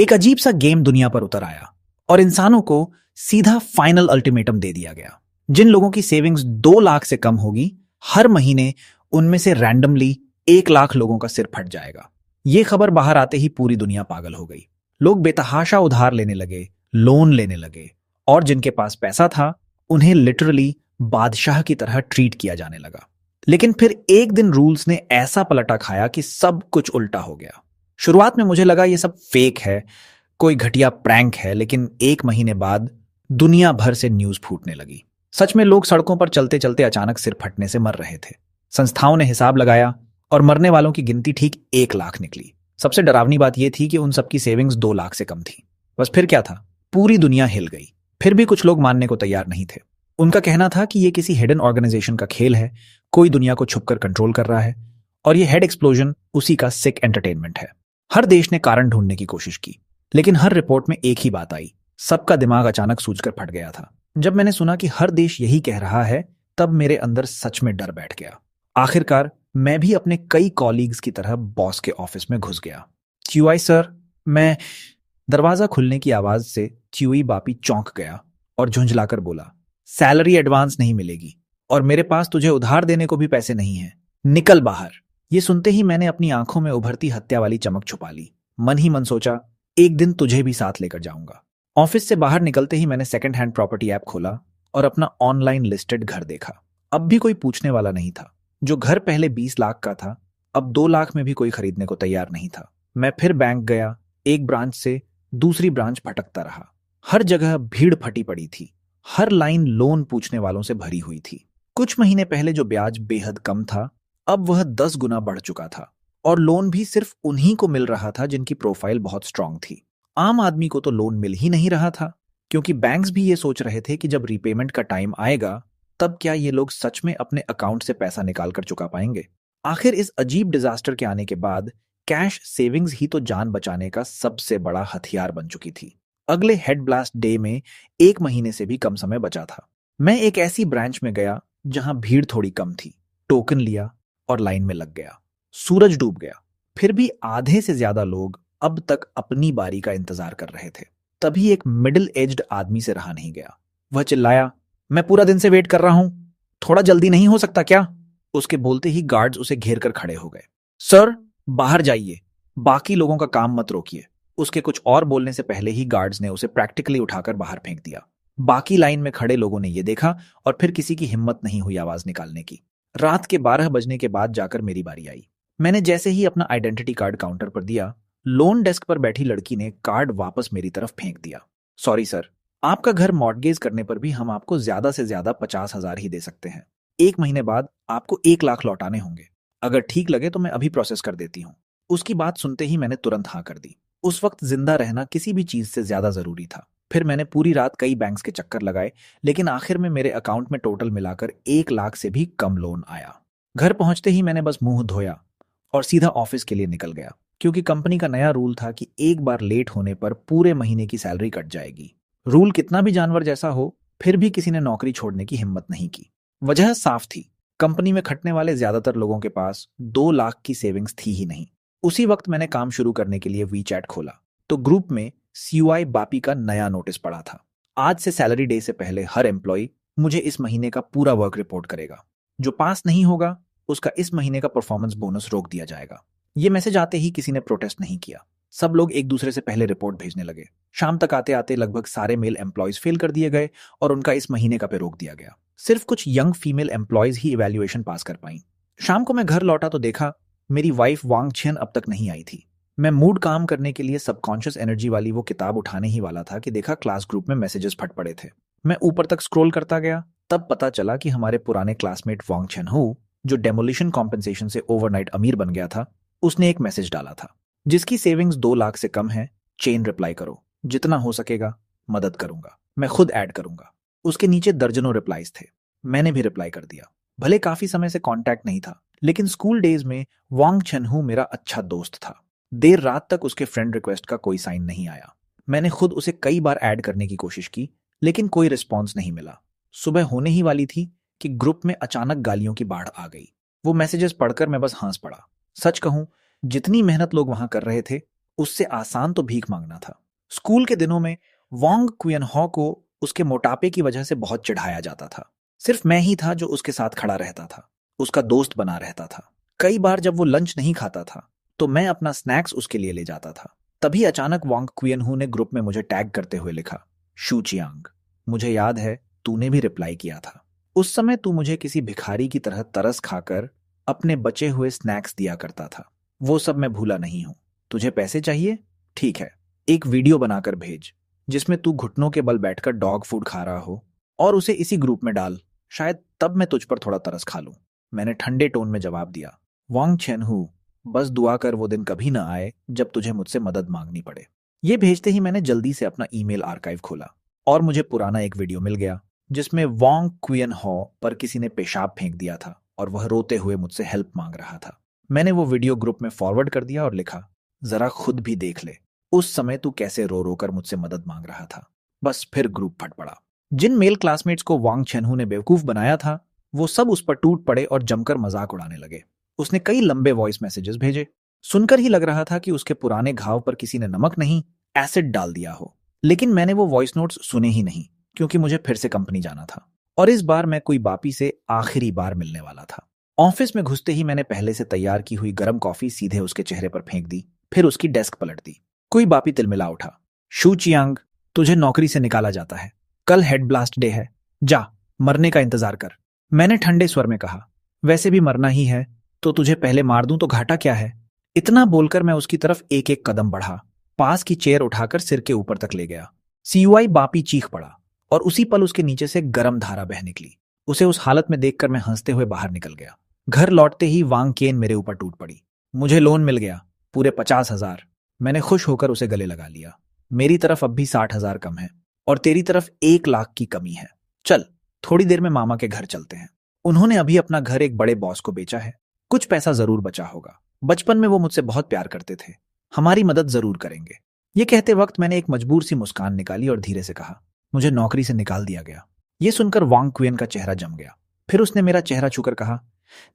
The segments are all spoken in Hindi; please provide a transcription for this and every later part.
एक अजीब सा गेम दुनिया पर उतर आया और इंसानों को सीधा फाइनल अल्टीमेटम दे दिया गया। जिन लोगों की सेविंग्स 2 लाख से कम होगी, हर महीने उनमें से रैंडमली 1 लाख लोगों का सिर फट जाएगा। ये खबर बाहर आते ही पूरी दुनिया पागल हो गई। लोग बेतहाशा उधार लेने लगे, लोन लेने लगे, और जिनके पास पैसा था उन्हें लिटरली बादशाह की तरह ट्रीट किया जाने लगा। लेकिन फिर एक दिन रूल्स ने ऐसा पलटा खाया कि सब कुछ उल्टा हो गया। शुरुआत में मुझे लगा ये सब फेक है, कोई घटिया प्रैंक है, लेकिन एक महीने बाद दुनिया भर से न्यूज फूटने लगी। सच में लोग सड़कों पर चलते चलते अचानक सिर फटने से मर रहे थे। संस्थाओं ने हिसाब लगाया और मरने वालों की गिनती ठीक 1 लाख निकली। सबसे डरावनी बात यह थी कि उन सबकी सेविंग्स 2 लाख से कम थी। बस फिर क्या था, पूरी दुनिया हिल गई। फिर भी कुछ लोग मानने को तैयार नहीं थे। उनका कहना था कि यह किसी हिडन ऑर्गेनाइजेशन का खेल है, कोई दुनिया को छुपकर कंट्रोल कर रहा है, और यह हेड एक्सप्लोजन उसी का सिक एंटरटेनमेंट है। हर देश ने कारण ढूंढने की कोशिश की, लेकिन हर रिपोर्ट में एक ही बात आई, सबका दिमाग अचानक सूझकर फट गया था। जब मैंने सुना कि हर देश यही कह रहा है, तब मेरे अंदर सच में डर बैठ गया। आखिरकार मैं भी अपने कई कॉलीग्स की तरह बॉस के ऑफिस में घुस गया। च्यूआई सर, मैं। दरवाजा खुलने की आवाज से च्यूई बापी चौंक गया और झुंझलाकर बोला, सैलरी एडवांस नहीं मिलेगी, और मेरे पास तुझे उधार देने को भी पैसे नहीं हैं। निकल बाहर। ये सुनते ही मैंने अपनी आंखों में उभरती हत्या वाली चमक छुपा ली। मन ही मन सोचा, एक दिन तुझे भी साथ लेकर जाऊंगा। ऑफिस से बाहर निकलते ही मैंने सेकंड हैंड प्रॉपर्टी ऐप खोला और अपना ऑनलाइन लिस्टेड घर देखा। अब भी कोई पूछने वाला नहीं था। जो घर पहले 20 लाख का था, अब 2 लाख में भी कोई खरीदने को तैयार नहीं था। मैं फिर बैंक गया। एक ब्रांच से दूसरी ब्रांच भटकता रहा। हर जगह भीड़ फटी पड़ी थी। हर लाइन लोन पूछने वालों से भरी हुई थी। कुछ महीने पहले जो ब्याज बेहद कम था, अब वह 10 गुना बढ़ चुका था, और लोन भी सिर्फ उन्हीं को मिल रहा था जिनकी प्रोफाइल बहुत स्ट्रांग थी। आम आदमी को तो लोन मिल ही नहीं रहा था, क्योंकि बैंक्स भी ये सोच रहे थे कि जब रीपेमेंट का टाइम आएगा, तब क्या ये लोग सच में अपने अकाउंट से पैसा निकाल कर चुका पाएंगे। आखिर इस अजीब डिजास्टर के आने के बाद कैश सेविंग्स ही तो जान बचाने का सबसे बड़ा हथियार बन चुकी थी। अगले हेड ब्लास्ट डे में 1 महीने से भी कम समय बचा था। मैं एक ऐसी ब्रांच में गया जहां भीड़ थोड़ी कम थी। टोकन लिया और लाइन में लग गया। सूरज डूब गया, फिर भी आधे से ज्यादा लोग अब तक अपनी बारी का इंतजार कर रहे थे। तभी एक मिडिल एज्ड आदमी से रहा नहीं गया। वह चिल्लाया, मैं पूरा दिन से वेट कर रहा हूं, थोड़ा जल्दी नहीं हो सकता क्या? उसके बोलते ही गार्ड्स उसे घेर कर खड़े हो गए। सर, बाहर जाइए, बाकी लोगों का काम मत रोकिए। उसके कुछ और बोलने से पहले ही गार्ड्स ने उसे प्रैक्टिकली उठाकर बाहर फेंक दिया। बाकी लाइन में खड़े लोगों ने यह देखा और फिर किसी की हिम्मत नहीं हुई आवाज निकालने की। रात के 12 बजने के बाद जाकर मेरी बारी आई। मैंने जैसे ही अपना आइडेंटिटी कार्ड काउंटर पर दिया, लोन डेस्क पर बैठी लड़की ने कार्ड वापस मेरी तरफ फेंक दिया। सॉरी सर, आपका घर मॉर्गेज करने पर भी हम आपको ज्यादा से ज्यादा 50,000 ही दे सकते हैं। 1 महीने बाद आपको 1 लाख लौटाने होंगे। अगर ठीक लगे तो मैं अभी प्रोसेस कर देती हूँ। उसकी बात सुनते ही मैंने तुरंत हाँ कर दी। उस वक्त जिंदा रहना किसी भी चीज से ज्यादा जरूरी था। फिर मैंने पूरी रात कई बैंक्स के चक्कर लगाए, लेकिन आखिर में मेरे अकाउंट में टोटल मिलाकर 1 लाख से भी कम लोन आया। घर पहुंचते ही मैंने बस मुंह धोया और सीधा ऑफिस के लिए निकल गया, क्योंकि कंपनी का नया रूल था कि एक बार लेट होने पर पूरे महीने की सैलरी कट जाएगी। रूल कितना भी जानवर जैसा हो, फिर भी किसी ने नौकरी छोड़ने की हिम्मत नहीं की। वजह साफ थी, कंपनी में खटने वाले ज्यादातर लोगों के पास 2 लाख की सेविंग्स थी ही नहीं। उसी वक्त मैंने काम शुरू करने के लिए वीचैट खोला, तो ग्रुप में सीयूआई बापी का नया नोटिस पड़ा था। आज से सैलरी डे से पहले हर एम्प्लॉय मुझे इस महीने का पूरा वर्क रिपोर्ट करेगा। जो पास नहीं होगा उसका इस महीने का परफॉर्मेंस बोनस रोक दिया जाएगा। ये मैसेज आते ही किसी ने प्रोटेस्ट नहीं किया। सब लोग एक दूसरे से पहले रिपोर्ट भेजने लगे। शाम तक आते आते लगभग सारे मेल एम्प्लॉयज फेल कर दिए गए और उनका इस महीने का पे रोक दिया गया। सिर्फ कुछ यंग फीमेल एम्प्लॉयज ही इवैल्यूएशन पास कर पाई। शाम को मैं घर लौटा तो देखा मेरी वाइफ वांग छियन अब तक नहीं आई थी। मैं मूड काम करने के लिए सबकॉन्शियस एनर्जी वाली वो किताब उठाने ही वाला था कि देखा क्लास ग्रुप में मैसेजेस फट पड़े थे। मैं ऊपर तक स्क्रॉल करता गया, तब पता चला कि हमारे पुराने क्लासमेट वांग छियन हो, जो डेमोलिशन कॉम्पेंसेशन से ओवरनाइट अमीर बन गया था, उसने एक मैसेज डाला था, जिसकी सेविंग्स 2 लाख से कम है, चेन रिप्लाई करो, जितना हो सकेगा मदद करूंगा, मैं खुद ऐड करूंगा। उसके नीचे दर्जनों रिप्लाईज थे। मैंने भी रिप्लाई कर दिया। भले काफी समय से कांटेक्ट नहीं था, लेकिन स्कूल डेज में वांग छनहू मेरा अच्छा दोस्त था। देर रात तक उसके फ्रेंड रिक्वेस्ट का कोई साइन नहीं आया। मैंने खुद उसे कई बार ऐड करने की कोशिश की, लेकिन कोई रिस्पॉन्स नहीं मिला। सुबह होने ही वाली थी कि ग्रुप में अचानक गालियों की बाढ़ आ गई। वो मैसेजेस पढ़कर मैं बस हंस पड़ा। सच कहूं, जितनी मेहनत लोग वहां कर रहे थे, उससे आसान तो भीख मांगना था। स्कूल के दिनों में वांग क्वियन हॉ को उसके मोटापे की वजह से बहुत चिढ़ाया जाता था। सिर्फ मैं ही था जो उसके साथ खड़ा रहता था, उसका दोस्त बना रहता था। कई बार जब वो लंच नहीं खाता था तो मैं अपना स्नैक्स उसके लिए ले जाता था। तभी अचानक वांग क्वियन हू ने ग्रुप में मुझे टैग करते हुए लिखा, शू चियांग। मुझे याद है तूने भी रिप्लाई किया था। उस समय तू मुझे किसी भिखारी की तरह तरस खाकर अपने बचे हुए स्नैक्स दिया करता था। वो सब मैं भूला नहीं हूं। तुझे पैसे चाहिए? ठीक है, एक वीडियो बनाकर भेज जिसमें तू घुटनों के बल बैठकर डॉग फूड खा रहा हो और उसे इसी ग्रुप में डाल। शायद तब मैं तुझ पर थोड़ा तरस खा लूं। मैंने ठंडे टोन में जवाब दिया, वांग चेनहू, बस दुआ कर वो दिन कभी ना आए जब तुझे मुझसे मदद मांगनी पड़े। ये भेजते ही मैंने जल्दी से अपना ईमेल आर्काइव खोला और मुझे पुराना एक वीडियो मिल गया जिसमें वांग क्वियन हॉ पर किसी ने पेशाब फेंक दिया था और वह रोते हुए मुझसे हेल्प मांग रहा था। मैंने वो वीडियो ग्रुप में फॉरवर्ड कर दिया और लिखा, जरा खुद भी देख ले उस समय तू कैसे रो रो कर मुझसे मदद मांग रहा था। बस फिर ग्रुप फट पड़ा। जिन मेल क्लासमेट्स को वांग चेनहू ने बेवकूफ बनाया था वो सब उस पर टूट पड़े और जमकर मजाक उड़ाने लगे। उसने कई लंबे वॉइस मैसेजेस भेजे। सुनकर ही लग रहा था कि उसके पुराने घाव पर किसी ने नमक नहीं, एसिड डाल दिया हो। लेकिन मैंने वो वॉइस नोट्स सुने ही नहीं क्योंकि मुझे फिर से कंपनी जाना था और इस बार मैं कोई बापी से आखिरी बार मिलने वाला था। ऑफिस में घुसते ही मैंने पहले से तैयार की हुई गर्म कॉफी सीधे उसके चेहरे पर फेंक दी, फिर उसकी डेस्क पलट दी। कोई बापी तिलमिला उठा, शू चियांग, तुझे नौकरी से निकाला जाता है। कल हेड ब्लास्ट डे है, जा मरने का इंतजार कर। मैंने ठंडे स्वर में कहा, वैसे भी मरना ही है तो तुझे पहले मार दूं तो घाटा क्या है। इतना बोलकर मैं उसकी तरफ एक एक कदम बढ़ा, पास की चेयर उठाकर सिर के ऊपर तक ले गया। सीयूआई बापी चीख पड़ा और उसी पल उसके नीचे से गर्म धारा बह निकली। उसे उस हालत में देखकर मैं हंसते हुए बाहर निकल गया। घर लौटते ही वांग केन मेरे ऊपर टूट पड़ी। मुझे लोन मिल गया, पूरे 50,000। मैंने खुश होकर उसे गले लगा लिया। मेरी तरफ अब भी 60,000 कम है और तेरी तरफ 1 लाख की कमी है। चल थोड़ी देर में मामा के घर चलते हैं। उन्होंने अभी अपना घर एक बड़े बॉस को बेचा है, कुछ पैसा जरूर बचा होगा। बचपन में वो मुझसे बहुत प्यार करते थे, हमारी मदद जरूर करेंगे। ये कहते वक्त मैंने एक मजबूर सी मुस्कान निकाली और धीरे से कहा, मुझे नौकरी से निकाल दिया गया। ये सुनकर वांग क्वियन का चेहरा जम गया। फिर उसने मेरा चेहरा छूकर कहा,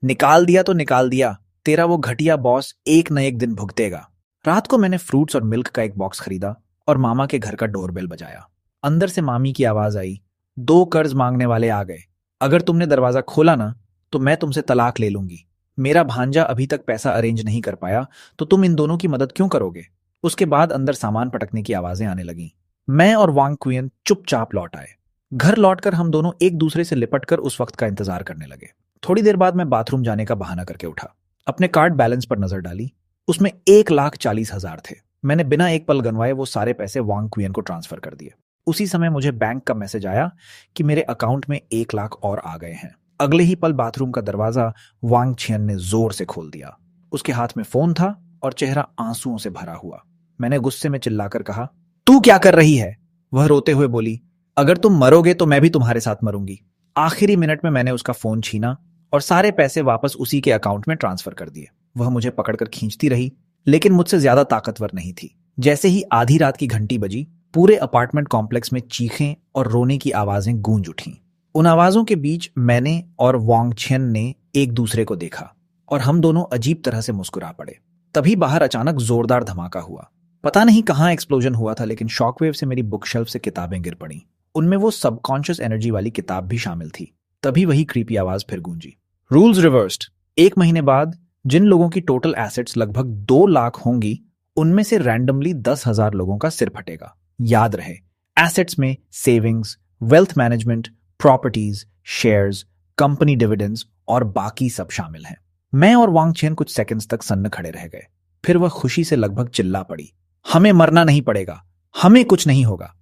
निकाल दिया तो निकाल दिया, तेरा वो घटिया बॉस एक न एक दिन भुगतेगा। रात को मैंने फ्रूट्स और मिल्क का एक बॉक्स खरीदा और मामा के घर का डोरबेल बजाया। अंदर से मामी की आवाज आई, 2 कर्ज मांगने वाले आ गए। अगर तुमने दरवाजा खोला ना तो मैं तुमसे तलाक ले लूंगी। मेरा भांजा अभी तक पैसा अरेंज नहीं कर पाया तो तुम इन दोनों की मदद क्यों करोगे। उसके बाद अंदर सामान पटकने की आवाजें आने लगीं। मैं और वांग क्वियन चुपचाप लौट आए। घर लौटकर हम दोनों एक दूसरे से लिपटकर उस वक्त का इंतजार करने लगे। थोड़ी देर बाद मैं बाथरूम जाने का बहाना करके उठा। अपने कार्ड बैलेंस पर नजर डाली, उसमें 1,40,000 थे। मैंने बिना एक पल गंवाए वो सारे पैसे वांग क्वियन को ट्रांसफर कर दिए। उसी समय मुझे बैंक का मैसेज आया कि मेरे अकाउंट में 1 लाख और आ गए हैं। अगले ही पल बाथरूम का दरवाजा वांग छियन ने जोर से खोल दिया। उसके हाथ में फोन था और चेहरा आंसुओं से भरा हुआ। मैंने गुस्से में चिल्लाकर कहा, तू क्या कर रही है? वह रोते हुए बोली, अगर तुम मरोगे तो मैं भी तुम्हारे साथ मरूंगी। आखिरी मिनट में मैंने उसका फोन छीना और सारे पैसे वापस उसी के अकाउंट में ट्रांसफर कर दिए। वह मुझे पकड़कर खींचती रही लेकिन मुझसे ज्यादा ताकतवर नहीं थी। जैसे ही आधी रात की घंटी बजी, पूरे अपार्टमेंट कॉम्प्लेक्स में चीखें और रोने की आवाजें गूंज उठीं। उन आवाजों के बीच मैंने और वांग छियन ने एक दूसरे को देखा और हम दोनों अजीब तरह से मुस्कुरा पड़े। तभी बाहर अचानक जोरदार धमाका हुआ। पता नहीं कहां एक्सप्लोजन हुआ था, लेकिन शॉकवेव से मेरी बुक शेल्फ से किताबें गिर पड़ी। उनमें वो सबकॉन्शियस एनर्जी वाली किताब भी शामिल थी। तभी वही क्रीपी आवाज फिर गूंजी, रूल्स रिवर्स्ड। 1 महीने बाद जिन लोगों की टोटल एसेट्स लगभग 2 लाख होंगी, उनमें से रैंडमली 10,000 लोगों का सिर फटेगा। याद रहे, एसेट्स में savings, wealth management, properties, shares, company dividends और बाकी सब शामिल हैं। मैं और वांग छियन कुछ सेकंड्स तक सन्न खड़े रह गए। फिर वह खुशी से लगभग चिल्ला पड़ी, हमें मरना नहीं पड़ेगा, हमें कुछ नहीं होगा।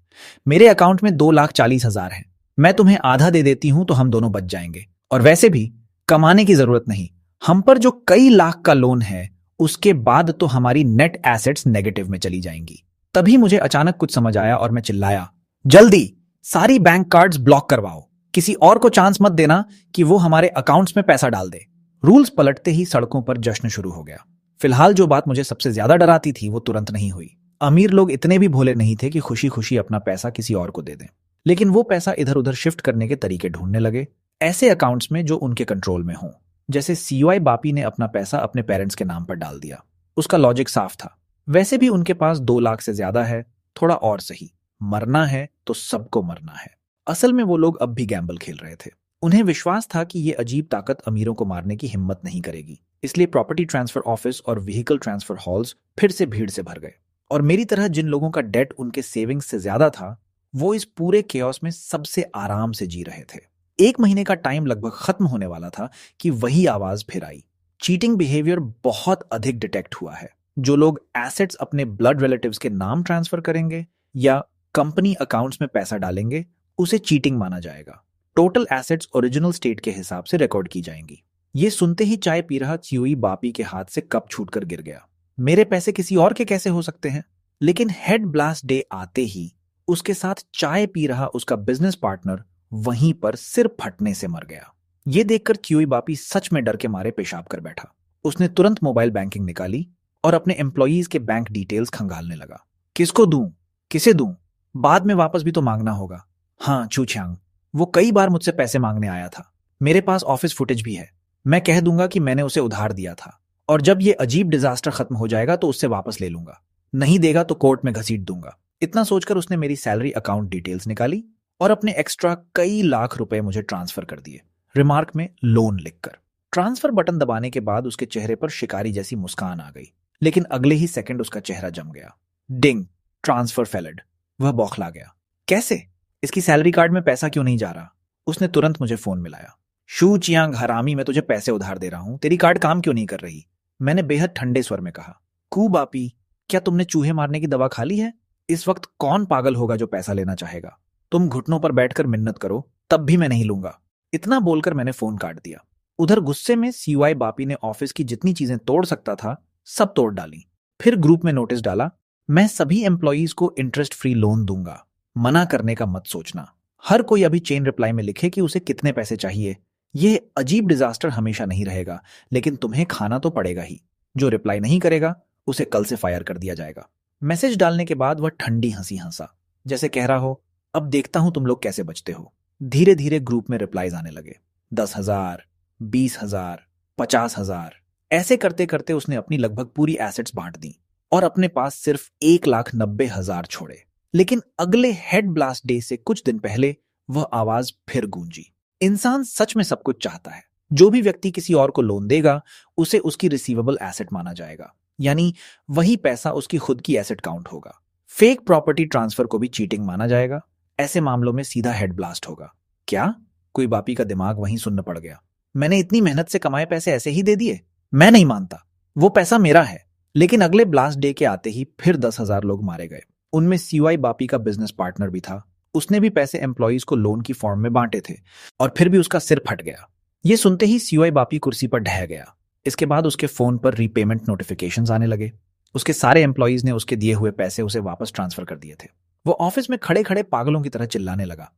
मेरे अकाउंट में 2,40,000 है। मैं तुम्हें आधा दे देती हूं तो हम दोनों बच जाएंगे। और वैसे भी कमाने की जरूरत नहीं। हम पर जो कई लाख का लोन है उसके बाद तो हमारी नेट एसेट्स नेगेटिव में चली जाएंगी। तभी मुझे अचानक कुछ समझ आया और मैं चिल्लाया, जल्दी सारी बैंक कार्ड्स ब्लॉक करवाओ। किसी और को चांस मत देना कि वो हमारे अकाउंट्स में पैसा डाल दे। रूल्स पलटते ही सड़कों पर जश्न शुरू हो गया। फिलहाल जो बात मुझे सबसे ज्यादा डराती थी वो तुरंत नहीं हुई। अमीर लोग इतने भी भोले नहीं थे कि खुशी खुशी अपना पैसा किसी और को दे दें, लेकिन वो पैसा इधर उधर शिफ्ट करने के तरीके ढूंढने लगे, ऐसे अकाउंट्स में जो उनके कंट्रोल में हों। जैसे सीयूआई बापी ने अपना पैसा अपने पेरेंट्स के नाम पर डाल दिया। उसका लॉजिक साफ था, वैसे भी उनके पास 2 लाख से ज्यादा है, थोड़ा और सही, मरना है तो सबको मरना है। असल में वो लोग अब भी गैम्बल खेल रहे थे। उन्हें विश्वास था कि ये अजीब ताकत अमीरों को मारने की हिम्मत नहीं करेगी, इसलिए प्रॉपर्टी ट्रांसफर ऑफिस और व्हीकल ट्रांसफर हॉल्स फिर से भीड़ से भर गए। और मेरी तरह जिन लोगों का डेट उनके सेविंग्स से ज्यादा था, वो इस पूरे केओस में सबसे आराम से जी रहे थे। 1 महीने का टाइम लगभग खत्म होने वाला था कि वही आवाज फिर आई। चीटिंग बिहेवियर बहुत अधिक डिटेक्ट हुआ है। जो लोग एसेट्स अपने ब्लड रिलेटिव्स के नाम ट्रांसफर करेंगे या कंपनी अकाउंट्स में पैसा डालेंगे, उसे चीटिंग माना जाएगा। टोटल एसेट्स ओरिजिनल स्टेट के हिसाब से रिकॉर्ड की जाएंगी। ये सुनते ही चाय पी रहा च्यूई बापी के हाथ से कप छूटकर गिर गया। मेरे पैसे किसी और के कैसे हो सकते हैं? लेकिन हेड ब्लास्ट डे आते ही उसके साथ चाय पी रहा उसका बिजनेस पार्टनर वहीं पर सिर फटने से मर गया। ये देखकर च्यूई बापी सच में डर के मारे पेशाब कर बैठा। उसने तुरंत मोबाइल बैंकिंग निकाली और अपने एम्प्लॉयज के बैंक डिटेल्स खंगालने लगा। किसको दूं? किसे दूं? बाद में वापस भी तो मांगना होगा। हाँ चूछांग, वो कई बार मुझसे पैसे मांगने आया था। मेरे पास ऑफिस फुटेज भी है। मैं कह दूंगा कि मैंने उसे उधार दिया था, और जब ये अजीब डिजास्टर खत्म हो जाएगा तो उससे वापस ले लूंगा। नहीं देगा तो कोर्ट में घसीट दूंगा। इतना सोचकर उसने मेरी सैलरी अकाउंट डिटेल्स निकाली और अपने एक्स्ट्रा कई लाख रुपए मुझे ट्रांसफर कर दिए, रिमार्क में लोन लिखकर। ट्रांसफर बटन दबाने के बाद उसके चेहरे पर शिकारी जैसी मुस्कान आ गई, लेकिन अगले ही सेकंड उसका चेहरा जम गया। डिंग, ट्रांसफर फेल्ड। वह बौखला गया। कैसे? इसकी सैलरी कार्ड में पैसा क्यों नहीं जा रहा? उसने तुरंत मुझे फोन मिलाया। शू चियांग हरामी, मैं तुझे पैसे उधार दे रहा हूं, तेरी कार्ड काम क्यों नहीं कर रही? मैंने बेहद ठंडे स्वर में कहा। कू बापी, क्या तुमने चूहे मारने की दवा खा ली है? इस वक्त कौन पागल होगा जो पैसा लेना चाहेगा? तुम घुटनों पर बैठकर मिन्नत करो, तब भी मैं नहीं लूंगा। इतना बोलकर मैंने फोन काट दिया। उधर गुस्से में सीवाई बापी ने ऑफिस की जितनी चीजें तोड़ सकता था सब तोड़ डाली। फिर ग्रुप में नोटिस डाला, मैं सभी एम्प्लॉयज को इंटरेस्ट फ्री लोन दूंगा, मना करने का मत सोचना। हर कोई अभी चेन रिप्लाई में लिखे कि उसे कितने पैसे चाहिए। यह अजीब डिजास्टर हमेशा नहीं रहेगा, लेकिन तुम्हें खाना तो पड़ेगा ही। जो रिप्लाई नहीं करेगा उसे कल से फायर कर दिया जाएगा। मैसेज डालने के बाद वह ठंडी हंसी हंसा, जैसे कह रहा हो, अब देखता हूं तुम लोग कैसे बचते हो। धीरे धीरे ग्रुप में रिप्लाईज आने लगे। 10,000, 20,000, 50,000। ऐसे करते करते उसने अपनी लगभग पूरी एसेट्स बांट दी और अपने पास सिर्फ 1,90,000 छोड़े। लेकिन अगले हेड ब्लास्ट डे से कुछ दिन पहले वह आवाज फिर गूंजी। इंसान सच में सब कुछ चाहता है। जो भी व्यक्ति किसी और को लोन देगा उसे उसकी रिसीवेबल एसेट माना जाएगा, यानी वही पैसा उसकी खुद की एसेट काउंट होगा। फेक प्रॉपर्टी ट्रांसफर को भी चीटिंग माना जाएगा। ऐसे मामलों में सीधा हेड ब्लास्ट होगा। क्या? कोई बापी का दिमाग वहीं सुन्न पड़ गया। मैंने इतनी मेहनत से कमाए पैसे ऐसे ही दे दिए? मैं नहीं मानता, वो पैसा मेरा है। लेकिन अगले ब्लास्ट डे के आते ही फिर 10,000 लोग मारे गए। उनमें सीवाई बापी का बिजनेस पार्टनर भी था। उसने भी पैसे एम्प्लॉयज को लोन की फॉर्म में बांटे थे, और फिर भी उसका सिर फट गया। ये सुनते ही सीवाई बापी कुर्सी पर ढह गया। इसके बाद उसके फोन पर रीपेमेंट नोटिफिकेशंस आने लगे। उसके सारे एम्प्लॉयज ने उसके दिए हुए पैसे उसे वापस ट्रांसफर कर दिए थे। वो ऑफिस में खड़े खड़े पागलों की तरह चिल्लाने लगा,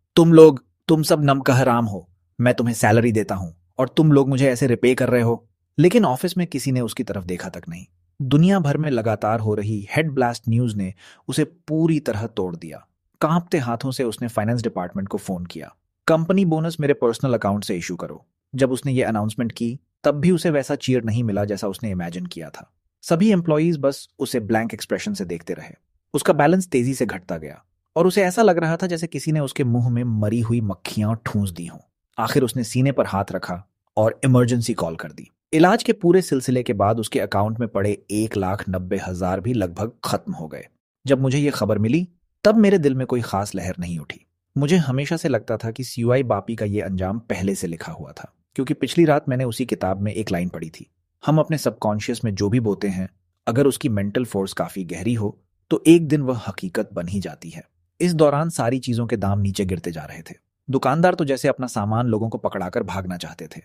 तुम सब नमकहराम हो। मैं तुम्हें सैलरी देता हूं और तुम लोग मुझे ऐसे रिपे कर रहे हो। लेकिन ऑफिस में किसी ने उसकी तरफ देखा तक नहीं। दुनिया भर में लगातार हो रही हेड ब्लास्ट न्यूज ने उसे पूरी तरह तोड़ दिया। कांपते हाथों से उसने फाइनेंस डिपार्टमेंट को फोन किया, कंपनी बोनस मेरे पर्सनल अकाउंट से इशू करो। जब उसने ये अनाउंसमेंट की तब भी उसे वैसा चीयर नहीं मिला जैसा उसने इमेजिन किया था। सभी एम्प्लॉयज बस उसे ब्लैंक एक्सप्रेशन से देखते रहे। उसका बैलेंस तेजी से घटता गया और उसे ऐसा लग रहा था जैसे किसी ने उसके मुंह में मरी हुई मक्खियां ठूंस दी हों। आखिर उसने सीने पर हाथ रखा और इमरजेंसी कॉल कर दी। इलाज के पूरे सिलसिले के बाद उसके अकाउंट में पड़े 1,90,000 भी लगभग खत्म हो गए। जब मुझे यह खबर मिली तब मेरे दिल में कोई खास लहर नहीं उठी। मुझे हमेशा से लगता था कि सीवाई बापी का यह अंजाम पहले से लिखा हुआ था, क्योंकि पिछली रात मैंने उसी किताब में एक लाइन पढ़ी थी, हम अपने सबकॉन्शियस में जो भी बोते हैं, अगर उसकी मेंटल फोर्स काफी गहरी हो तो एक दिन वह हकीकत बन ही जाती है। इस दौरान सारी चीजों के दाम नीचे गिरते जा रहे थे। दुकानदार तो जैसे अपना सामान लोगों को पकड़ाकर भागना चाहते थे।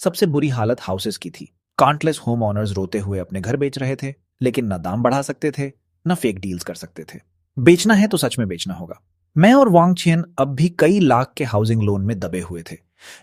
सबसे बुरी हालत हाउसेस की थी। काउंटलेस होम ओनर्स रोते हुए अपने घर बेच रहे थे, लेकिन न दाम बढ़ा सकते थे न फेक डील्स कर सकते थे। बेचना है तो सच में बेचना होगा। मैं और वांग चेन अब भी कई लाख के हाउसिंग लोन में दबे हुए थे,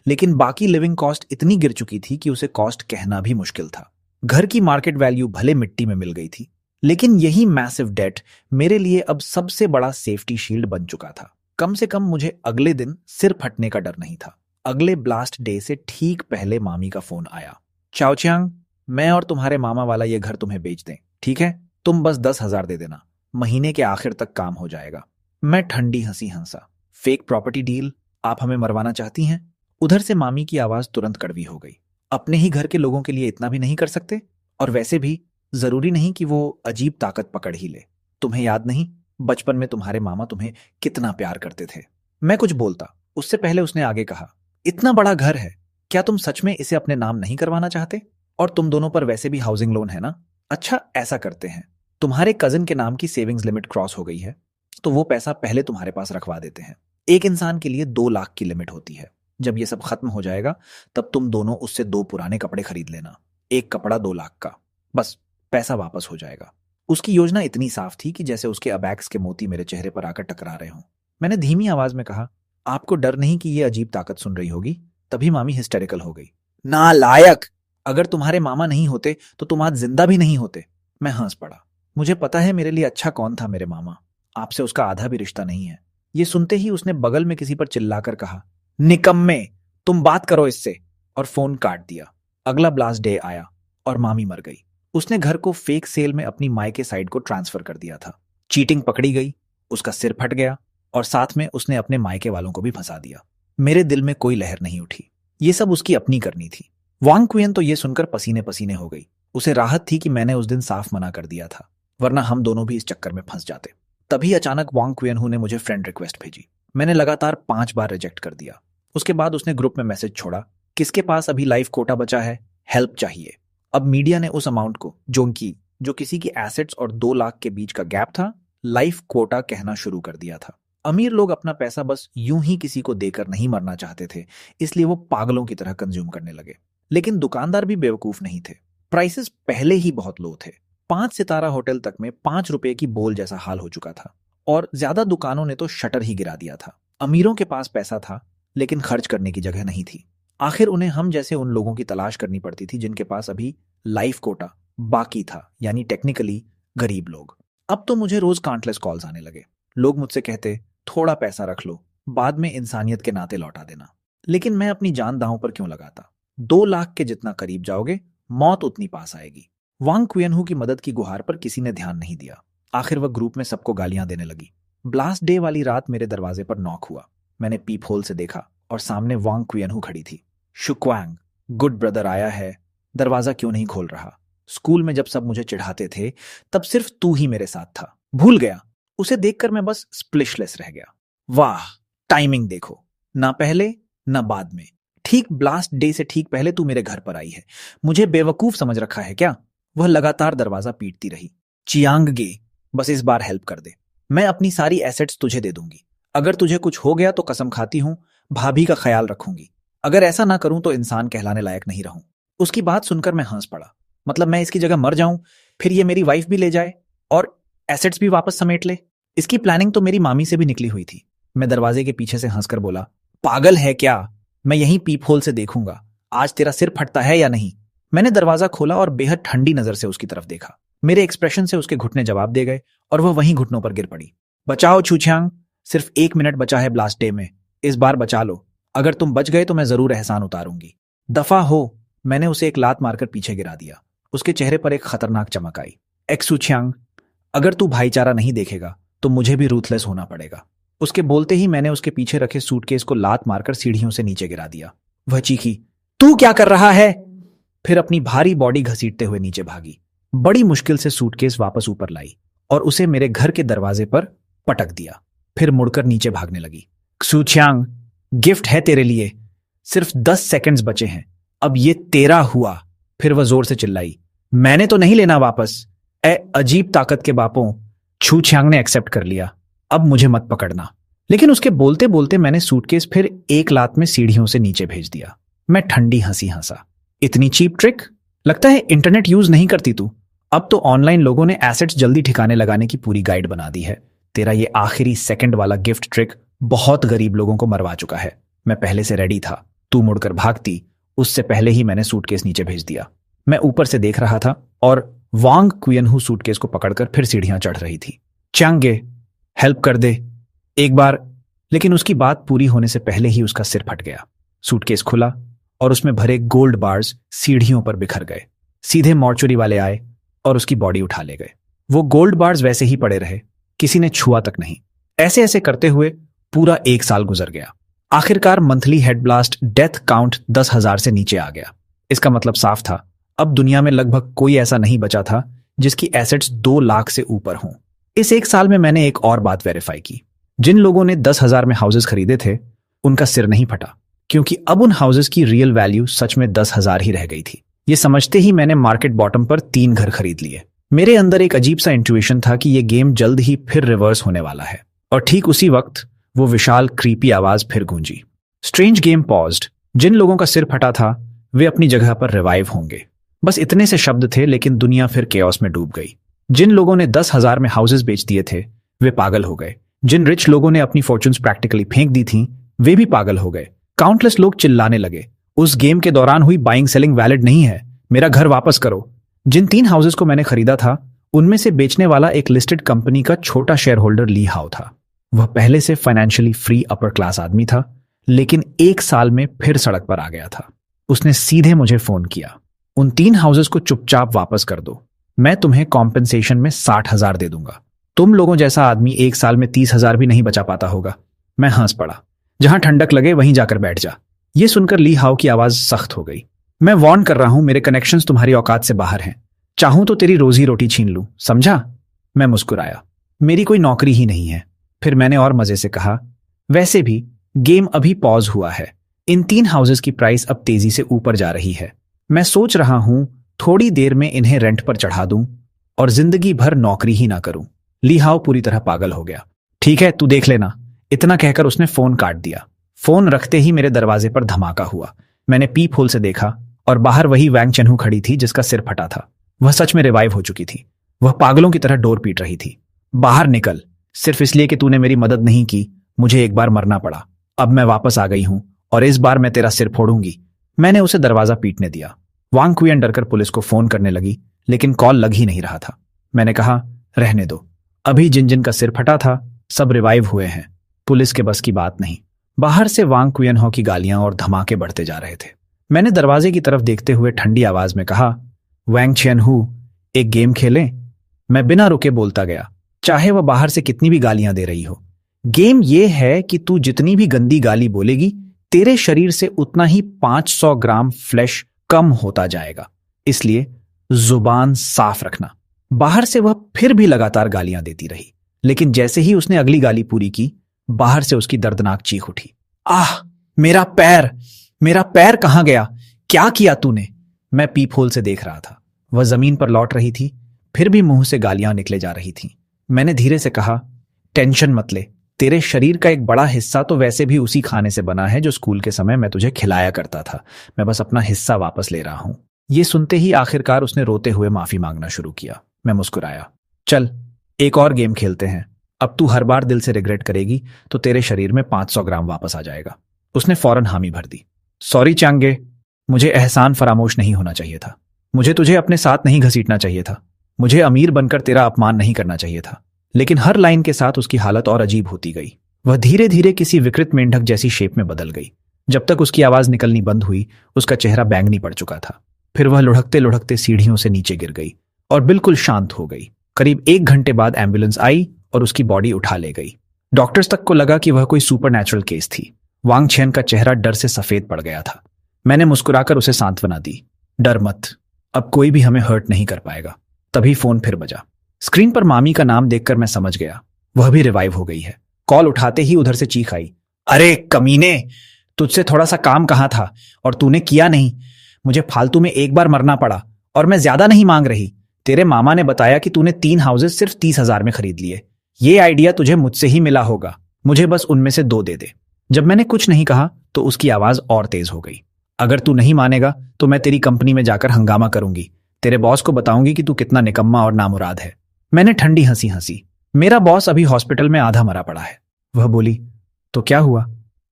लेकिन बाकी लिविंग कॉस्ट इतनी गिर चुकी थी कि उसे कॉस्ट कहना भी मुश्किल था। घर की मार्केट वैल्यू भले मिट्टी में मिल गई थी, लेकिन यही मैसिव डेट मेरे लिए अब सबसे बड़ा सेफ्टी शील्ड बन चुका था। कम से कम मुझे अगले दिन सिर फटने का डर नहीं था। अगले ब्लास्ट डे से ठीक पहले मामी का फोन आया। चाओ चियांग, मैं और तुम्हारे मामा वाला ये घर तुम्हें बेच दें, ठीक है? तुम बस 10,000 दे देना, महीने के आखिर तक काम हो जाएगा। मैं ठंडी हंसी हंसा। Fake property deal? आप हमें मरवाना चाहती हैं? उधर से मामी की आवाज तुरंत कड़वी हो गई। अपने ही घर के लोगों के लिए इतना भी नहीं कर सकते? और वैसे भी जरूरी नहीं कि वो अजीब ताकत पकड़ ही ले। तुम्हें याद नहीं बचपन में तुम्हारे मामा तुम्हें कितना प्यार करते थे? मैं कुछ बोलता, उससे पहले उसने आगे कहा, इतना बड़ा घर है, क्या तुम सच में इसे अपने नाम नहीं करवाना चाहते? और तुम दोनों पर वैसे भी हाउसिंग लोन है ना? अच्छा, ऐसा करते हैं, तुम्हारे कजिन के नाम की सेविंग्स लिमिट क्रॉस हो गई है, तो वो पैसा पहले तुम्हारे पास रखवा देते हैं। एक इंसान के लिए 2 लाख की लिमिट होती है। जब ये सब खत्म हो जाएगा तब तुम दोनों उससे 2 पुराने कपड़े खरीद लेना, एक कपड़ा 2 लाख का, बस पैसा वापस हो जाएगा। उसकी योजना इतनी साफ थी कि जैसे उसके अबैक्स के मोती मेरे चेहरे पर आकर टकरा रहे हों। मैंने धीमी आवाज में कहा, आपको डर नहीं कि ये अजीब ताकत सुन रही होगी? तभी मामी हिस्टेरिकल हो गई। नालायक! अगर तुम्हारे मामा नहीं होते तो तुम आज जिंदा भी नहीं होते। मैं हंस पड़ा। मुझे पता है मेरे लिए अच्छा कौन था मेरे मामा। आपसे उसका आधा भी रिश्ता नहीं है। ये सुनते ही उसने बगल में किसी पर चिल्लाकर कहा, निकम्मे, तुम बात करो इससे, और फोन काट दिया। अगला ब्लास्ट डे आया और मामी मर गई। उसने घर को फेक सेल में अपनी मायके साइड को ट्रांसफर कर दिया था। चीटिंग पकड़ी गई, उसका सिर फट गया और साथ में उसने अपने मायके वालों को भी फंसा दिया। मेरे दिल में कोई लहर नहीं उठी। ये सब उसकी अपनी करनी थी। वांग क्वियन तो ये सुनकर पसीने पसीने हो गई। उसे राहत थी कि मैंने उस दिन साफ मना कर दिया था, वरना हम दोनों भी इस चक्कर में फंस जाते। तभी अचानक वांग क्वियनहू ने मुझे फ्रेंड रिक्वेस्ट भेजी। मैंने लगातार 5 बार रिजेक्ट कर दिया। उसके बाद उसने ग्रुप में मैसेज छोड़ा, किसके पास अभी लाइफ कोटा बचा है, हेल्प चाहिए। अब मीडिया ने उस अमाउंट को, जो किसी की एसेट्स और 2 लाख के बीच का गैप था, लाइफ कोटा कहना शुरू कर दिया था। अमीर लोग अपना पैसा बस यूं ही किसी को देकर नहीं मरना चाहते थे, इसलिए वो पागलों की तरह कंज्यूम करने लगे। लेकिन दुकानदार भी बेवकूफ नहीं थे। प्राइसेस पहले ही बहुत लो थे। 5 सितारा होटल तक में 5 रुपए की बोल जैसा हाल हो चुका था और ज्यादा दुकानों ने तो शटर ही गिरा दिया था। अमीरों के पास पैसा था लेकिन खर्च करने की जगह नहीं थी। आखिर उन्हें हम जैसे उन लोगों की तलाश करनी पड़ती थी जिनके पास अभी लाइफ कोटा बाकी था, यानी टेक्निकली गरीब लोग। अब तो मुझे रोज काउंटलेस कॉल्स आने लगे। लोग मुझसे कहते, थोड़ा पैसा रख लो, बाद में इंसानियत के नाते लौटा देना। लेकिन मैं अपनी जान दांव पर क्यों लगाता? 2 लाख के जितना करीब जाओगे, मौत उतनी पास आएगी। वांग क्वियनहू की मदद की गुहार पर किसी ने ध्यान नहीं दिया। आखिर वह ग्रुप में सबको गालियां देने लगी। ब्लास्ट डे वाली रात मेरे दरवाजे पर नॉक हुआ। मैंने पीप होल से देखा और सामने वांग क्वियनहू खड़ी थी। शुक्वांग, गुड ब्रदर आया है, दरवाजा क्यों नहीं खोल रहा? स्कूल में जब सब मुझे चिढ़ाते थे तब सिर्फ तू ही मेरे साथ था। भूल गया? उसे देखकर मैं बस स्प्लिशलेस रह गया। वाह, टाइमिंग देखो, ना पहले ना बाद में। ठीक ब्लास्ट डे से ठीक पहले तू मेरे घर पर आई है। मुझे बेवकूफ समझ रखा है क्या? वह लगातार दरवाजा पीटती रही। चियांग गे, बस इस बार हेल्प कर दे। मैं अपनी सारी एसेट्स तुझे दे दूंगी। अगर तुझे कुछ हो गया तो कसम खाती हूं भाभी का ख्याल रखूंगी। अगर ऐसा ना करूं तो इंसान कहलाने लायक नहीं रहूं। उसकी बात सुनकर मैं हंस पड़ा। मतलब मैं इसकी जगह मर जाऊं, फिर ये मेरी वाइफ भी ले जाए और एसेट्स भी वापस समेट ले? इसकी प्लानिंग तो मेरी मामी से भी निकली हुई थी। मैं दरवाजे के पीछे से हंसकर बोला, पागल है क्या? मैं यहीं पीप होल से देखूंगा आज तेरा सिर फटता है या नहीं। मैंने दरवाजा खोला और बेहद ठंडी नजर से उसकी तरफ देखा। मेरे एक्सप्रेशन से उसके घुटने जवाब दे गए और वह वहीं घुटनों पर गिर पड़ी। बचाओ छूछियांग, सिर्फ 1 मिनट बचा है ब्लास्ट डे में, इस बार बचा लो। अगर तुम बच गए तो मैं जरूर एहसान उतारूंगी। दफा हो। मैंने उसे एक लात मारकर पीछे गिरा दिया। उसके चेहरे पर एक खतरनाक चमक आई। एक्सुछियांग, अगर तू भाईचारा नहीं देखेगा तो मुझे भी रूथलेस होना पड़ेगा। उसके बोलते ही मैंने उसके पीछे रखे सूटकेस को लात मारकर सीढ़ियों से नीचे गिरा दिया। वह चीखी, तू क्या कर रहा है? फिर अपनी भारी बॉडी घसीटते हुए नीचे भागी। बड़ी मुश्किल से सूटकेस वापस ऊपर लाई और उसे मेरे घर के दरवाजे पर पटक दिया। फिर मुड़कर नीचे भागने लगी। क्षुछियांग, गिफ्ट है तेरे लिए, सिर्फ 10 सेकंड्स बचे हैं, अब ये तेरा हुआ। फिर वह जोर से चिल्लाई, मैंने तो नहीं लेना वापस। अजीब ताकत के बापों। छूछियांग ने एक्सेप्ट कर लिया, अब मुझे मत पकड़ना। लेकिन उसके बोलते बोलते मैंने सूटकेस फिर एक लात में सीढ़ियों से नीचे भेज दिया। मैं ठंडी हंसी हंसा। इतनी चीप ट्रिक? लगता है इंटरनेट यूज नहीं करती तू। अब तो ऑनलाइन लोगों ने एसेट्स जल्दी ठिकाने लगाने की पूरी गाइड बना दी है। तेरा ये आखिरी सेकंड वाला गिफ्ट ट्रिक बहुत गरीब लोगों को मरवा चुका है। मैं पहले से रेडी था। तू मुड़कर भागती उससे पहले ही मैंने सूटकेस नीचे भेज दिया। मैं ऊपर से देख रहा था और वांग क्वियनहू सूटकेस को पकड़कर फिर सीढ़ियां चढ़ रही थी। चांगे, हेल्प कर दे एक बार। लेकिन उसकी बात पूरी होने से पहले ही उसका सिर फट गया। सूटकेस खुला और उसमें भरे गोल्ड बार्स सीढ़ियों पर बिखर गए। सीधे मॉर्चुरी वाले आए और उसकी बॉडी उठा ले गए। वो गोल्ड बार्स वैसे ही पड़े रहे, किसी ने छुआ तक नहीं। ऐसे ऐसे करते हुए पूरा 1 साल गुजर गया। आखिरकार monthly head blast death count 10,000 से नीचे आ गया। इसका मतलब साफ था, अब दुनिया में लगभग कोई ऐसा नहीं बचा था जिसकी एसेट्स 2 लाख से ऊपर हों। इस 1 साल में मैंने एक और बात वेरीफाई की। जिन लोगों ने 10,000 में हाउसेस खरीदे थे, उनका सिर नहीं फटा, क्योंकि अब उन हाउसेस की रियल वैल्यू सच में 10,000 ही रह गई थी। ये समझते ही मैंने मार्केट बॉटम पर 3 घर खरीद लिए। मेरे अंदर एक अजीब सा इंट्यूशन था कि ये गेम जल्द ही फिर रिवर्स होने वाला है। और ठीक उसी वक्त वो विशाल क्रीपी आवाज फिर गूंजी। Strange game paused. जिन लोगों का सिर फटा था वे अपनी जगह पर रिवाइव होंगे। बस इतने से शब्द थे, लेकिन दुनिया फिर केओस में डूब गई। जिन लोगों ने 10,000 में हाउसेस बेच दिए थे वे पागल हो गए। जिन रिच लोगों ने अपनी फॉर्चून्स प्रैक्टिकली फेंक दी थीं वे भी पागल हो गए। काउंटलेस लोग चिल्लाने लगे, उस गेम के दौरान हुई बाइंग सेलिंग वैलिड नहीं है, मेरा घर वापस करो। जिन 3 हाउसेस को मैंने खरीदा था उनमें से बेचने वाला एक लिस्टेड कंपनी का छोटा शेयर होल्डर ली हाउ था। वह पहले से फाइनेंशियली फ्री अपर क्लास आदमी था, लेकिन 1 साल में फिर सड़क पर आ गया था। उसने सीधे मुझे फोन किया, उन 3 हाउसेस को चुपचाप वापस कर दो, मैं तुम्हें कॉम्पेंसेशन में 60,000 दे दूंगा। तुम लोगों जैसा आदमी 1 साल में 30,000 भी नहीं बचा पाता होगा। मैं हंस पड़ा, जहां ठंडक लगे वहीं जाकर बैठ जा। यह सुनकर ली हाउ की आवाज सख्त हो गई। मैं वार्न कर रहा हूं, मेरे कनेक्शंस तुम्हारी औकात से बाहर हैं। चाहूं तो तेरी रोजी रोटी छीन लूं, समझा? मैं मुस्कुराया, मेरी कोई नौकरी ही नहीं है। फिर मैंने और मजे से कहा, वैसे भी गेम अभी पॉज हुआ है। इन 3 हाउसेस की प्राइस अब तेजी से ऊपर जा रही है। मैं सोच रहा हूं थोड़ी देर में इन्हें रेंट पर चढ़ा दूं और जिंदगी भर नौकरी ही ना करूं। ली हाउ पूरी तरह पागल हो गया। ठीक है, तू देख लेना। इतना कहकर उसने फोन काट दिया। फोन रखते ही मेरे दरवाजे पर धमाका हुआ। मैंने पीप होल से देखा और बाहर वही वैंग चेनहू खड़ी थी जिसका सिर फटा था। वह सच में रिवाइव हो चुकी थी। वह पागलों की तरह डोर पीट रही थी, बाहर निकल, सिर्फ इसलिए कि तूने मेरी मदद नहीं की। मुझे एक बार मरना पड़ा, अब मैं वापस आ गई हूं और इस बार मैं तेरा सिर फोड़ूंगी। मैंने उसे दरवाजा पीटने दिया। वांग क्वियन डरकर पुलिस को फोन करने लगी, लेकिन कॉल लग ही नहीं रहा था। मैंने कहा, रहने दो, अभी जिन जिन का सिर फटा था सब रिवाइव हुए हैं, पुलिस के बस की बात नहीं। बाहर से वांग क्वियन हो की गालियां और धमाके बढ़ते जा रहे थे। मैंने दरवाजे की तरफ देखते हुए ठंडी आवाज में कहा, वैंग चेनहू, एक गेम खेलें? मैं बिना रुके बोलता गया, चाहे वह बाहर से कितनी भी गालियां दे रही हो। गेम यह है कि तू जितनी भी गंदी गाली बोलेगी तेरे शरीर से उतना ही 500 ग्राम फ्लैश कम होता जाएगा, इसलिए जुबान साफ रखना। बाहर से वह फिर भी लगातार गालियां देती रही, लेकिन जैसे ही उसने अगली गाली पूरी की, बाहर से उसकी दर्दनाक चीख उठी। आह, मेरा पैर, मेरा पैर कहां गया? क्या किया तूने? मैं पीप होल से देख रहा था। वह जमीन पर लौट रही थी, फिर भी मुंह से गालियां निकले जा रही थीं। मैंने धीरे से कहा, टेंशन मत ले, तेरे शरीर का एक बड़ा हिस्सा तो वैसे भी उसी खाने से बना है जो स्कूल के समय मैं तुझे खिलाया करता था। मैं बस अपना हिस्सा वापस ले रहा हूं। यह सुनते ही आखिरकार उसने रोते हुए माफी मांगना शुरू किया। मैं मुस्कुराया, चल एक और गेम खेलते हैं। अब तू हर बार दिल से रिग्रेट करेगी तो तेरे शरीर में 500 ग्राम वापस आ जाएगा। उसने फौरन हामी भर दी। सॉरी चांगे, मुझे एहसान फरामोश नहीं होना चाहिए था। मुझे तुझे अपने साथ नहीं घसीटना चाहिए था। मुझे अमीर बनकर तेरा अपमान नहीं करना चाहिए था। लेकिन हर लाइन के साथ उसकी हालत और अजीब होती गई। वह धीरे धीरे किसी विकृत मेंढक जैसी शेप में बदल गई। जब तक उसकी आवाज निकलनी बंद हुई, उसका चेहरा बैंगनी पड़ चुका था। फिर वह लुढ़कते लुढ़कते सीढ़ियों से नीचे गिर गई और बिल्कुल शांत हो गई। करीब 1 घंटे बाद एम्बुलेंस आई और उसकी बॉडी उठा ले गई। डॉक्टर्स तक को लगा कि वह कोई सुपरनैचुरल केस थी। वांग चेन का चेहरा डर से सफेद पड़ गया था। मैंने मुस्कुराकर उसे सांत्वना दी, डर मत, अब कोई भी हमें हर्ट नहीं कर पाएगा। तभी फोन फिर बजा। स्क्रीन पर मामी का नाम देखकर मैं समझ गया, वह भी रिवाइव हो गई है। कॉल उठाते ही उधर से चीख आई, अरे कमीने, तुझसे थोड़ा सा काम कहा था और तूने किया नहीं। मुझे फालतू में एक बार मरना पड़ा और मैं ज्यादा नहीं मांग रही। तेरे मामा ने बताया कि तूने 3 हाउसेस सिर्फ 30,000 में खरीद लिए। ये आइडिया तुझे मुझसे ही मिला होगा, मुझे बस उनमें से 2 दे दे। जब मैंने कुछ नहीं कहा तो उसकी आवाज और तेज हो गई। अगर तू नहीं मानेगा तो मैं तेरी कंपनी में जाकर हंगामा करूंगी। तेरे बॉस को बताऊंगी कि तू कितना निकम्मा और नामुराद है। मैंने ठंडी हंसी हंसी। मेरा बॉस अभी हॉस्पिटल में आधा मरा पड़ा है। वह बोली, तो क्या हुआ?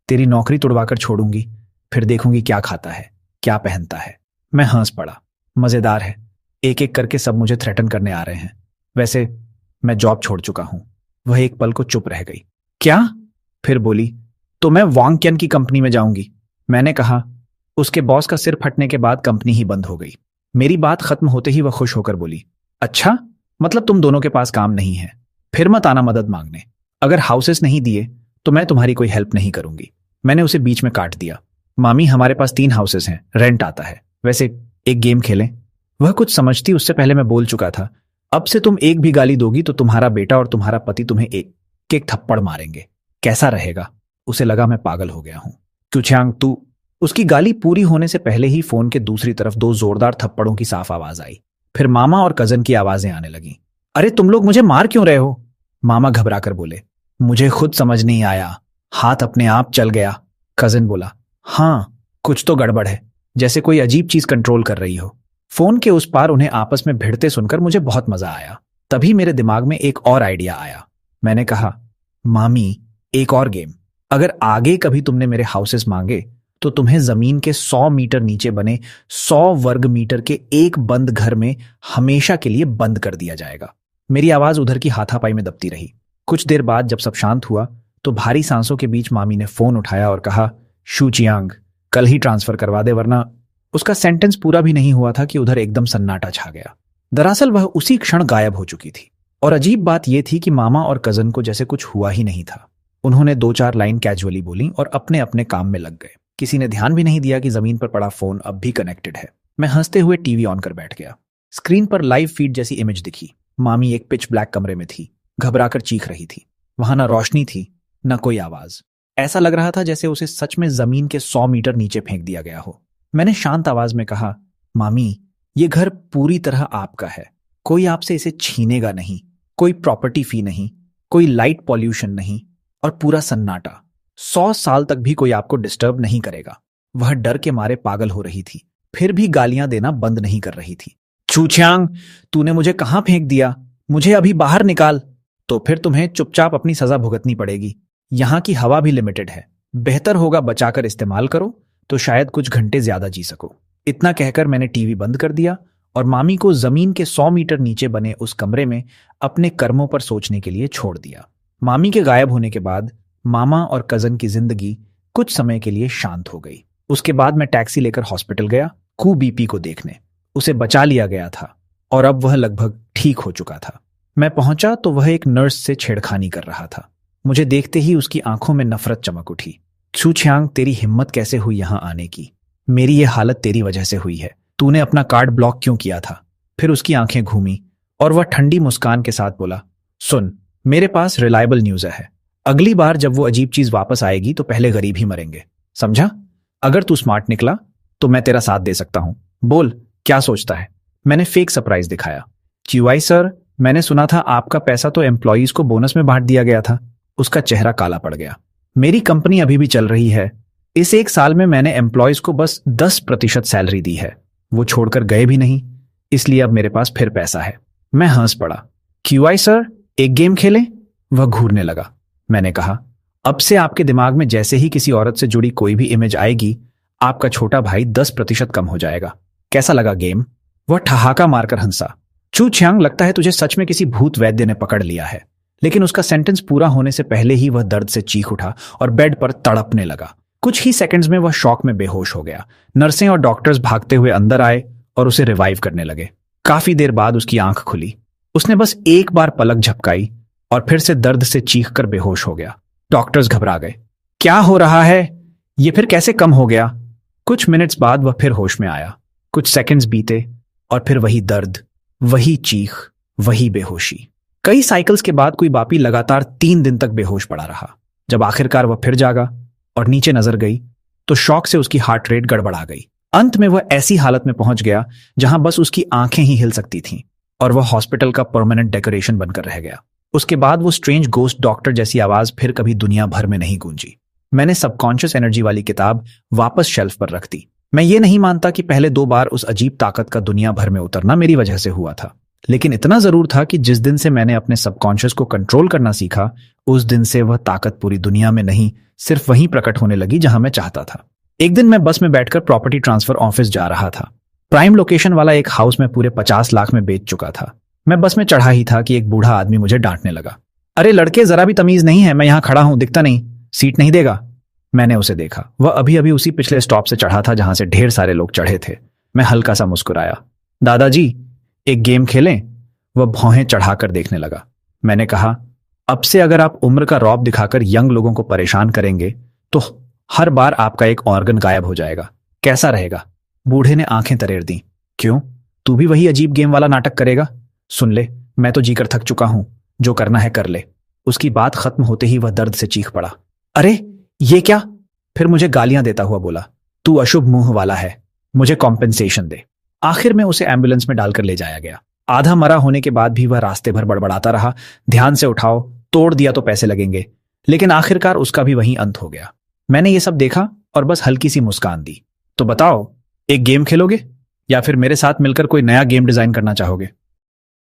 तेरी नौकरी तुड़वाकर छोड़ूंगी, फिर देखूंगी क्या खाता है, क्या पहनता है। मैं हंस पड़ा। मजेदार है, एक एक करके सब मुझे थ्रेटन करने आ रहे हैं। वैसे मैं जॉब छोड़ चुका हूं। वह एक पल को चुप रह गई। क्या? फिर बोली, तो मैं वांग क्यन की कंपनी में जाऊंगी। मैंने कहा, उसके बॉस का सिर फटने के बाद कंपनी ही बंद हो गई। मेरी बात खत्म होते ही वह खुश होकर बोली, अच्छा, मतलब तुम दोनों के पास काम नहीं है। फिर मत आना मदद मांगने। अगर हाउसेस नहीं दिए तो मैं तुम्हारी कोई हेल्प नहीं करूंगी। मैंने उसे बीच में काट दिया। मामी, हमारे पास 3 हाउसेस हैं, रेंट आता है। वैसे एक गेम खेलें? वह कुछ समझती उससे पहले मैं बोल चुका था। अब से तुम एक भी गाली दोगी तो तुम्हारा बेटा और तुम्हारा पति तुम्हें एक एक थप्पड़ मारेंगे। कैसा रहेगा? उसे लगा मैं पागल हो गया हूं। क्यूछांग, तू। उसकी गाली पूरी होने से पहले ही फोन के दूसरी तरफ 2 जोरदार थप्पड़ों की साफ आवाज आई। फिर मामा और कजन की आवाजें आने लगी। अरे तुम लोग मुझे मार क्यों रहे हो? मामा घबरा कर बोले। मुझे खुद समझ नहीं आया, हाथ अपने आप चल गया। कजन बोला, हाँ कुछ तो गड़बड़ है, जैसे कोई अजीब चीज कंट्रोल कर रही हो। फोन के उस पार उन्हें आपस में भिड़ते सुनकर मुझे बहुत मजा आया। तभी मेरे दिमाग में एक और आइडिया आया। मैंने कहा, मामी, एक और गेम। अगर आगे कभी तुमने मेरे हाउसेस मांगे तो तुम्हें जमीन के 100 मीटर नीचे बने 100 वर्ग मीटर के एक बंद घर में हमेशा के लिए बंद कर दिया जाएगा। मेरी आवाज उधर की हाथापाई में दबती रही। कुछ देर बाद जब सब शांत हुआ तो भारी सांसों के बीच मामी ने फोन उठाया और कहा, शू चियांग, कल ही ट्रांसफर करवा दे वरना। उसका सेंटेंस पूरा भी नहीं हुआ था कि उधर एकदम सन्नाटा छा गया। दरअसल वह उसी क्षण गायब हो चुकी थी। और अजीब बात यह थी कि मामा और कजन को जैसे कुछ हुआ ही नहीं था। उन्होंने 2-4 लाइन कैजुअली बोली और अपने अपने काम में लग गए। किसी ने ध्यान भी नहीं दिया कि जमीन पर पड़ा फोन अब भी कनेक्टेड है। मैं हंसते हुए टीवी ऑन कर बैठ गया। स्क्रीन पर लाइव फीड जैसी इमेज दिखी। मामी एक पिच ब्लैक कमरे में थी, घबराकर चीख रही थी। वहां ना रोशनी थी, न कोई आवाज। ऐसा लग रहा था जैसे उसे सच में जमीन के 100 मीटर नीचे फेंक दिया गया हो। मैंने शांत आवाज में कहा, मामी, ये घर पूरी तरह आपका है। कोई आपसे इसे छीनेगा नहीं। कोई प्रॉपर्टी फी नहीं, कोई लाइट पॉल्यूशन नहीं, और पूरा सन्नाटा। 100 साल तक भी कोई आपको डिस्टर्ब नहीं करेगा। वह डर के मारे पागल हो रही थी, फिर भी गालियां देना बंद नहीं कर रही थी। चूछियांग, तूने मुझे कहां फेंक दिया? मुझे अभी बाहर निकाल। तो फिर तुम्हें चुपचाप अपनी सजा भुगतनी पड़ेगी। यहां की हवा भी लिमिटेड है। बेहतर होगा बचाकर इस्तेमाल करो, तो शायद कुछ घंटे ज्यादा जी सको। इतना कहकर मैंने टीवी बंद कर दिया और मामी को जमीन के 100 मीटर नीचे बने उस कमरे में अपने कर्मों पर सोचने के लिए छोड़ दिया। मामी के गायब होने के बाद मामा और कजन की जिंदगी कुछ समय के लिए शांत हो गई। उसके बाद मैं टैक्सी लेकर हॉस्पिटल गया, कू बीपी को देखने। उसे बचा लिया गया था और अब वह लगभग ठीक हो चुका था। मैं पहुंचा तो वह एक नर्स से छेड़खानी कर रहा था। मुझे देखते ही उसकी आंखों में नफरत चमक उठी। चूछियांग, तेरी हिम्मत कैसे हुई यहां आने की? मेरी यह हालत तेरी वजह से हुई है। तूने अपना कार्ड ब्लॉक क्यों किया था? फिर उसकी आंखें घूमी और वह ठंडी मुस्कान के साथ बोला, सुन, मेरे पास रिलायबल न्यूज है। अगली बार जब वो अजीब चीज वापस आएगी तो पहले गरीब ही मरेंगे, समझा? अगर तू स्मार्ट निकला तो मैं तेरा साथ दे सकता हूं। बोल, क्या सोचता है? मैंने फेक सरप्राइज दिखाया। क्यूआई सर, मैंने सुना था आपका पैसा तो एम्प्लॉयज को बोनस में बांट दिया गया था। उसका चेहरा काला पड़ गया। मेरी कंपनी अभी भी चल रही है। इस 1 साल में मैंने एम्प्लॉयज को बस 10% सैलरी दी है। वो छोड़कर गए भी नहीं, इसलिए अब मेरे पास फिर पैसा है। मैं हंस पड़ा। क्यूआई सर, एक गेम खेलें? वह घूरने लगा। मैंने कहा, अब से आपके दिमाग में जैसे ही किसी औरत से जुड़ी कोई भी इमेज आएगी, आपका छोटा भाई 10% कम हो जाएगा। कैसा लगा गेम? वह ठहाका मारकर हंसा। चूछियांग, लगता है तुझे सच में किसी भूत वैद्य ने पकड़ लिया है। लेकिन उसका सेंटेंस पूरा होने से पहले ही वह दर्द से चीख उठा और बेड पर तड़पने लगा। कुछ ही सेकंड्स में वह शॉक में बेहोश हो गया। नर्सें और डॉक्टर्स भागते हुए अंदर आए और उसे रिवाइव करने लगे। काफी देर बाद उसकी आंख खुली। उसने बस एक बार पलक झपकाई और फिर से दर्द से चीख कर बेहोश हो गया। डॉक्टर्स घबरा गए। क्या हो रहा है? ये फिर कैसे कम हो गया? कुछ मिनट्स बाद वह फिर होश में आया। कुछ सेकंड्स बीते और फिर वही दर्द, वही चीख, वही बेहोशी। कई साइकिल्स के बाद कोई बापी लगातार 3 दिन तक बेहोश पड़ा रहा। जब आखिरकार वह फिर जागा और नीचे नजर गई तो शॉक से उसकी हार्ट रेट गड़बड़ा गई। अंत में वह ऐसी हालत में पहुंच गया जहां बस उसकी आंखें ही हिल सकती थीं और वह हॉस्पिटल का परमानेंट डेकोरेशन बनकर रह गया। उसके बाद वो स्ट्रेंज गोस्ट डॉक्टर जैसी आवाज फिर कभी दुनिया भर में नहीं गूंजी। मैंने सबकॉन्शियस एनर्जी वाली किताब वापस शेल्फ पर रख दी। मैं ये नहीं मानता कि पहले 2 बार उस अजीब ताकत का दुनिया भर में उतरना मेरी वजह से हुआ था, लेकिन इतना जरूर था कि जिस दिन से मैंने अपने सबकॉन्शियस को कंट्रोल करना सीखा, उस दिन से वह ताकत पूरी दुनिया में नहीं, सिर्फ वहीं प्रकट होने लगी जहां मैं चाहता था। एक दिन मैं बस में बैठकर प्रॉपर्टी ट्रांसफर ऑफिस जा रहा था। प्राइम लोकेशन वाला एक हाउस में पूरे 50 लाख में बेच चुका था। मैं बस में चढ़ा ही था कि एक बूढ़ा आदमी मुझे डांटने लगा। अरे लड़के, जरा भी तमीज नहीं है? मैं यहां खड़ा हूं, दिखता नहीं? सीट नहीं देगा? मैंने उसे देखा। वह अभी अभी उसी पिछले स्टॉप से चढ़ा था जहां से ढेर सारे लोग चढ़े थे। मैं हल्का सा मुस्कुराया। दादाजी, एक गेम खेलें? वह भौहें चढ़ाकर देखने लगा। मैंने कहा, अब से अगर आप उम्र का रौब दिखाकर यंग लोगों को परेशान करेंगे तो हर बार आपका एक ऑर्गन गायब हो जाएगा। कैसा रहेगा? बूढ़े ने आंखें तरेर दी। क्यों, तू भी वही अजीब गेम वाला नाटक करेगा? सुन ले, मैं तो जीकर थक चुका हूं, जो करना है कर ले। उसकी बात खत्म होते ही वह दर्द से चीख पड़ा। अरे ये क्या? फिर मुझे गालियां देता हुआ बोला, तू अशुभ मुंह वाला है, मुझे कॉम्पेंसेशन दे। आखिर में उसे एम्बुलेंस में डालकर ले जाया गया। आधा मरा होने के बाद भी वह रास्ते भर बड़बड़ाता रहा, ध्यान से उठाओ, तोड़ दिया तो पैसे लगेंगे। लेकिन आखिरकार उसका भी वहीं अंत हो गया। मैंने ये सब देखा और बस हल्की सी मुस्कान दी। तो बताओ, एक गेम खेलोगे या फिर मेरे साथ मिलकर कोई नया गेम डिजाइन करना चाहोगे?